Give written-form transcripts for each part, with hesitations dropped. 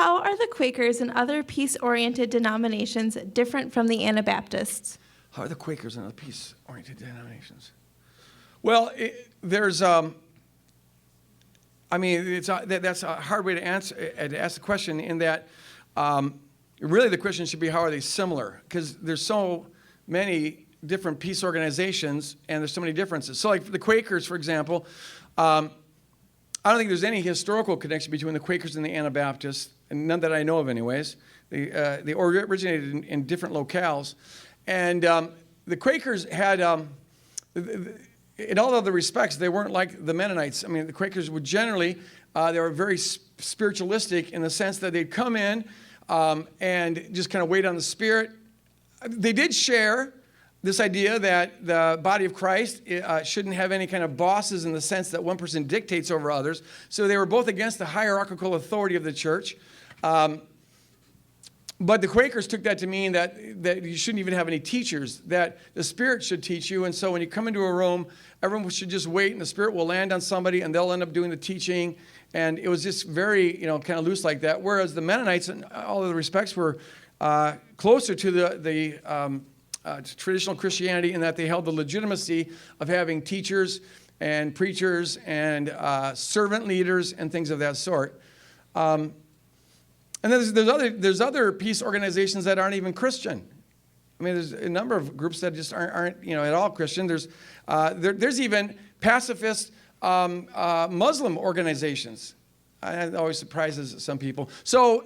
How are the Quakers and other peace-oriented denominations different from the Anabaptists? How are the Quakers and other peace-oriented denominations? Well, that's a hard way to ask the question in that really the question should be, how are they similar? Because there's so many different peace organizations and there's so many differences. So like the Quakers, for example, I don't think there's any historical connection between the Quakers and the Anabaptists, and none that I know of anyways. They originated in different locales. And the Quakers had, in all other respects, they weren't like the Mennonites. I mean, the Quakers would generally, they were very spiritualistic in the sense that they'd come in and just kind of wait on the Spirit. They did share this idea that the body of Christ shouldn't have any kind of bosses in the sense that one person dictates over others. So they were both against the hierarchical authority of the church. But the Quakers took that to mean that you shouldn't even have any teachers, that the Spirit should teach you. And so when you come into a room, everyone should just wait, and the Spirit will land on somebody, and they'll end up doing the teaching. And it was just very, kind of loose like that. Whereas the Mennonites, in all other respects, were closer to the traditional Christianity in that they held the legitimacy of having teachers and preachers and servant leaders and things of that sort. And then there's other peace organizations that aren't even Christian. I mean, there's a number of groups that just aren't at all Christian. There's even pacifist Muslim organizations. That always surprises some people. So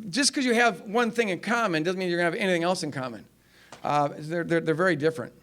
just because you have one thing in common doesn't mean you're going to have anything else in common. They're very different.